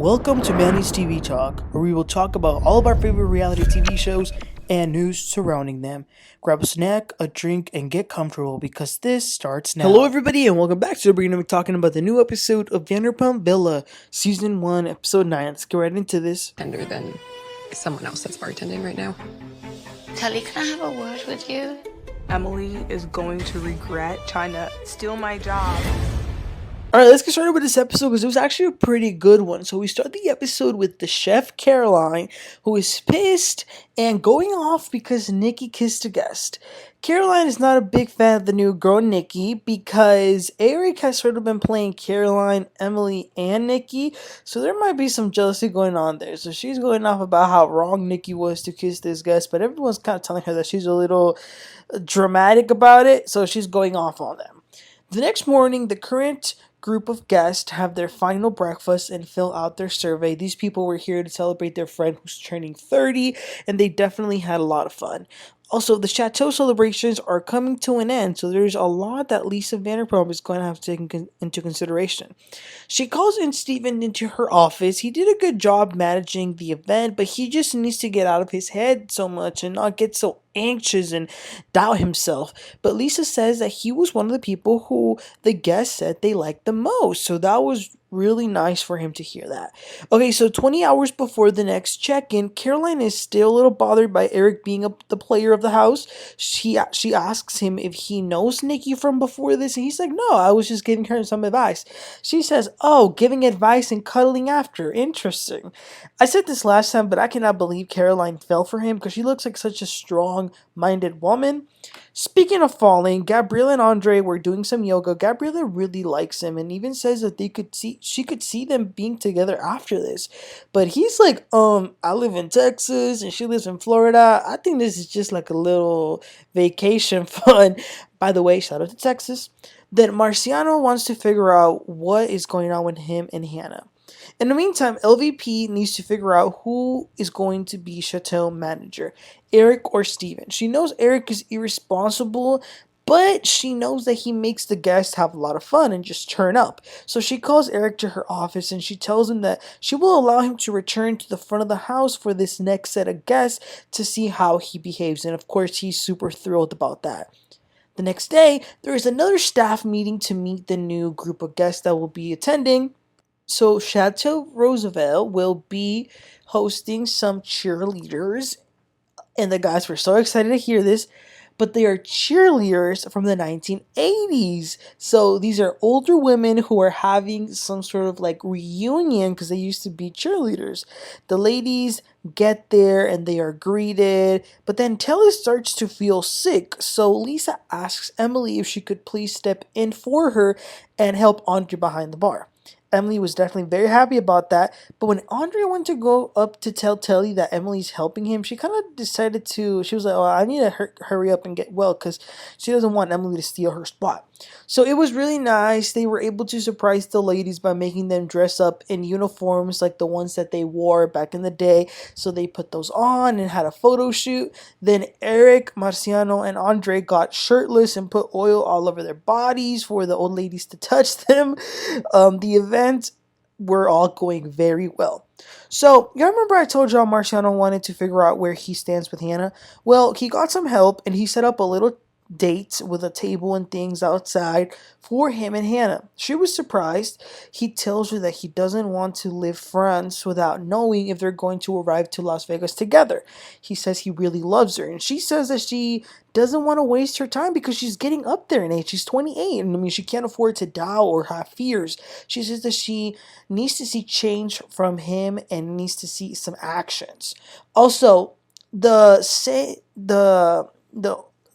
Welcome to Manny's TV Talk, where we will talk about all of our favorite reality TV shows and news surrounding them. Grab a snack, a drink, and get comfortable because this starts now. Hello, everybody, and welcome back to the We're going to be talking about the new episode of Vanderpump Villa, Season 1, Episode 9. Let's get right into this. Than someone else that's bartending right now. Telly, can I have a word with you? Emily is going to regret trying to steal my job. Alright, let's get started with this episode because it was actually a pretty good one. So we start the episode with the chef, Caroline, who is pissed and going off because Nikki kissed a guest. Caroline is not a big fan of the new girl, Nikki, because Eric has sort of been playing Caroline, Emily, and Nikki. So there might be some jealousy going on there. So she's going off about how wrong Nikki was to kiss this guest, but everyone's kind of telling her that she's a little dramatic about it. So she's going off on them. The next morning, the current group of guests have their final breakfast and fill out their survey. These people were here to celebrate their friend who's turning 30, and they definitely had a lot of fun. Also, the chateau celebrations are coming to an end, so there's a lot that Lisa Vanderpump is going to have to take into consideration. She calls in Steven into her office. He did a good job managing the event, but he just needs to get out of his head so much and not get so anxious and doubt himself. But Lisa says that he was one of the people who the guests said they liked the most, so that was really nice for him to hear that. Okay, so 20 hours before the next check-in, Caroline is still a little bothered by Eric being the player of the house. She asks him if he knows Nikki from before this, and he's like, no, I was just giving her some advice. She says, oh, giving advice and cuddling after. Interesting. I said this last time, but I cannot believe Caroline fell for him because she looks like such a strong-minded woman. Speaking of falling, Gabriella and Andre were doing some yoga. Gabriella really likes him and even says that she could see them being together after this. But he's like, I live in Texas and she lives in Florida. I think this is just like a little vacation fun. By the way, shout out to Texas. Then Marciano wants to figure out what is going on with him and Hannah. In the meantime, LVP needs to figure out who is going to be Chateau manager, Eric or Steven. She knows Eric is irresponsible, but she knows that he makes the guests have a lot of fun and just turn up. So she calls Eric to her office and she tells him that she will allow him to return to the front of the house for this next set of guests to see how he behaves. And of course, he's super thrilled about that. The next day, there is another staff meeting to meet the new group of guests that will be attending. So Chateau Roosevelt will be hosting some cheerleaders, and the guys were so excited to hear this, but they are cheerleaders from the 1980s. So these are older women who are having some sort of like reunion because they used to be cheerleaders. The ladies get there and they are greeted, but then Telly starts to feel sick. So Lisa asks Emily if she could please step in for her and help Andre behind the bar. Emily was definitely very happy about that, but when Andre went to go up to tell Telly that Emily's helping him, she kind of decided she was like, oh, I need to hurry up and get well because she doesn't want Emily to steal her spot. So it was really nice. They were able to surprise the ladies by making them dress up in uniforms like the ones that they wore back in the day. So they put those on and had a photo shoot. Then Eric, Marciano, and Andre got shirtless and put oil all over their bodies for the old ladies to touch them. The event were all going very well. So, y'all remember I told y'all Marciano wanted to figure out where he stands with Hannah? Well, he got some help and he set up a little date with a table and things outside for him and Hannah. She was surprised. He tells her that he doesn't want to live friends without knowing if they're going to arrive to Las Vegas together. He says he really loves her, and she says that she doesn't want to waste her time because she's getting up there in age. She's 28, and I mean, she can't afford to doubt or have fears. She says that she needs to see change from him and needs to see some actions. Also,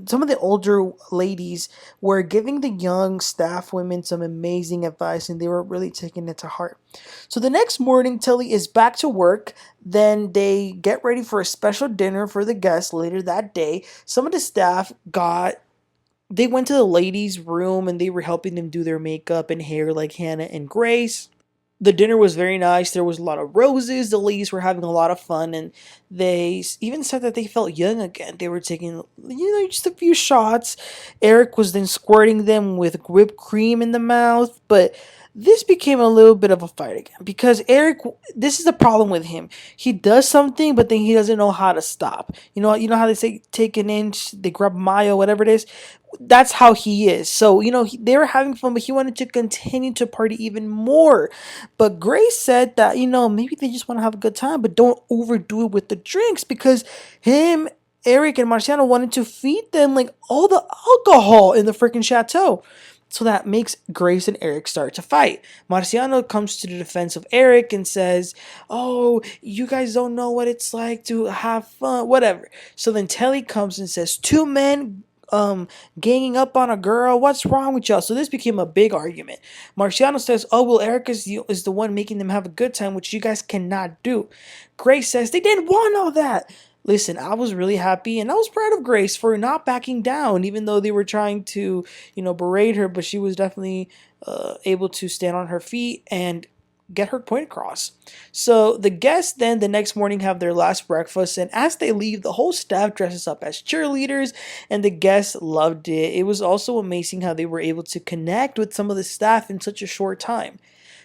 some of the older ladies were giving the young staff women some amazing advice, and they were really taking it to heart. So the next morning, Telly is back to work. Then they get ready for a special dinner for the guests later that day. Some of the staff they went to the ladies' room and they were helping them do their makeup and hair like Hannah and Grace. The dinner was very nice. There was a lot of roses. The ladies were having a lot of fun, and They even said that they felt young again. They were taking, just a few shots. Eric was then squirting them with whipped cream in the mouth, but this became a little bit of a fight again because Eric, this is the problem with him. He does something, but then he doesn't know how to stop. You know how they say take an inch, they grab a mile, whatever it is. That's how he is. So, they were having fun, but he wanted to continue to party even more. But Grace said that, maybe they just want to have a good time, but don't overdo it with the drinks because him, Eric, and Marciano wanted to feed them like all the alcohol in the freaking chateau. So that makes Grace and Eric start to fight. Marciano comes to the defense of Eric and says, "Oh, you guys don't know what it's like to have fun, whatever." So then Telly comes and says, "Two men ganging up on a girl. What's wrong with y'all?" So this became a big argument. Marciano says, "Oh, well, Eric is the one making them have a good time, which you guys cannot do." Grace says, "They didn't want all that." Listen, I was really happy and I was proud of Grace for not backing down, even though they were trying to, berate her, but she was definitely able to stand on her feet and get her point across. So the guests then the next morning have their last breakfast, and as they leave, the whole staff dresses up as cheerleaders, and the guests loved it. It was also amazing how they were able to connect with some of the staff in such a short time.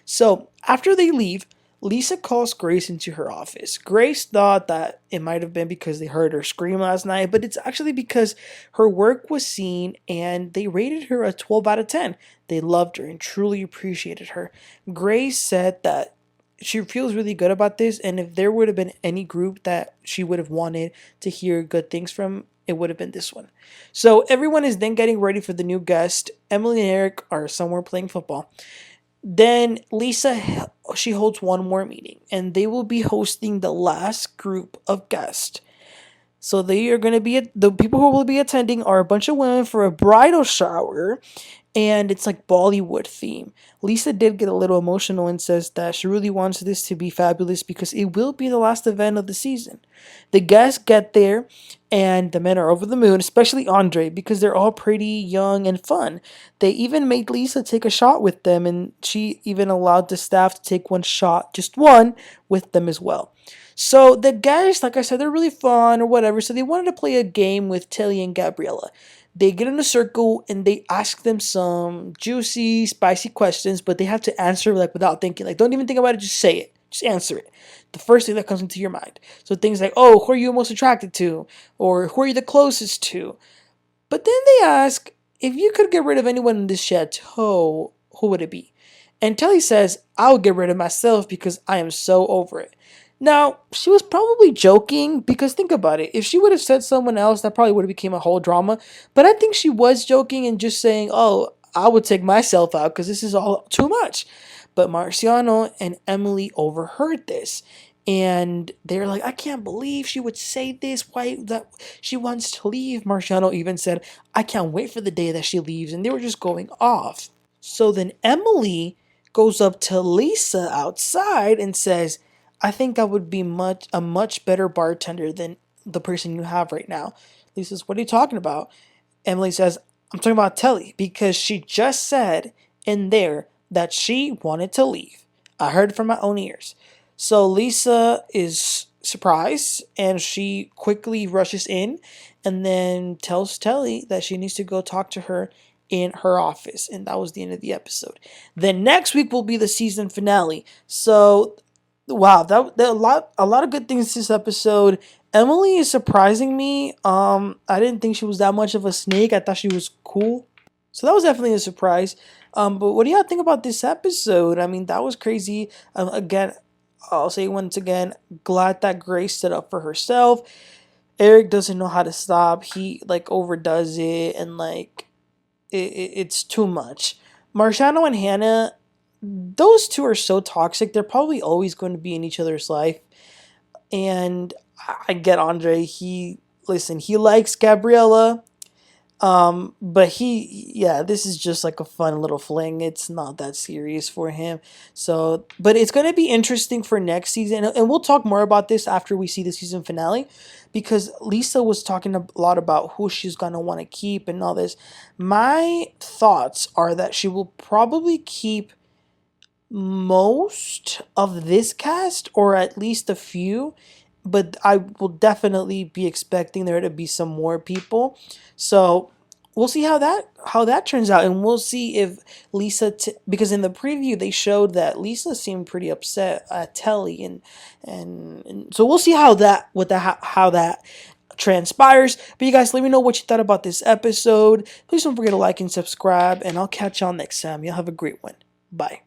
So after they leave, Lisa calls Grace into her office. Grace thought that it might have been because they heard her scream last night, but it's actually because her work was seen and they rated her a 12 out of 10. They loved her and truly appreciated her. Grace said that she feels really good about this, and if there would have been any group that she would have wanted to hear good things from, it would have been this one. So everyone is then getting ready for the new guest. Emily and Eric are somewhere playing football. Then Lisa, she holds one more meeting, and they will be hosting the last group of guests. So they are going to be, the people who will be attending are a bunch of women for a bridal shower, and it's like Bollywood theme. Lisa did get a little emotional and says that she really wants this to be fabulous because it will be the last event of the season. The guests get there and the men are over the moon, especially Andre, because they're all pretty young and fun. They even made Lisa take a shot with them, and she even allowed the staff to take one shot, just one, with them as well. So the guys, like I said, they're really fun or whatever. So they wanted to play a game with Telly and Gabriella. They get in a circle and they ask them some juicy, spicy questions, but they have to answer like without thinking. Like, don't even think about it, just say it. Just answer it. The first thing that comes into your mind. So things like, oh, who are you most attracted to? Or who are you the closest to? But then they ask, if you could get rid of anyone in this chateau, who would it be? And Telly says, I'll get rid of myself because I am so over it. Now, she was probably joking because think about it. If she would have said someone else, that probably would have become a whole drama. But I think she was joking and just saying, oh, I would take myself out because this is all too much. But Marciano and Emily overheard this. And they're like, I can't believe she would say this. Why that she wants to leave. Marciano even said, I can't wait for the day that she leaves. And they were just going off. So then Emily goes up to Lisa outside and says, I think I would be a much better bartender than the person you have right now. Lisa says, what are you talking about? Emily says, I'm talking about Telly because she just said in there that she wanted to leave. I heard it from my own ears. So Lisa is surprised and she quickly rushes in and then tells Telly that she needs to go talk to her in her office. And that was the end of the episode. Then next week will be the season finale. So wow, that a lot of good things this episode. Emily is surprising me. I didn't think she was that much of a snake. I thought she was cool. So that was definitely a surprise. But what do y'all think about this episode? I mean, that was crazy. Again, I'll say once again, glad that Grace stood up for herself. Eric doesn't know how to stop. He like overdoes it and like it's too much. Marciano and Hannah, those two are so toxic. They're probably always going to be in each other's life. And I get Andre. He likes Gabriella. But this is just like a fun little fling. It's not that serious for him. So, but it's going to be interesting for next season. And we'll talk more about this after we see the season finale. Because Lisa was talking a lot about who she's going to want to keep and all this. My thoughts are that she will probably keep most of this cast, or at least a few, but I will definitely be expecting there to be some more people. So we'll see how that turns out, and we'll see if Lisa, because in the preview they showed that Lisa seemed pretty upset at Telly, and so we'll see how that how that transpires. But you guys, let me know what you thought about this episode. Please don't forget to like and subscribe, and I'll catch y'all next time. Y'all have a great one. Bye.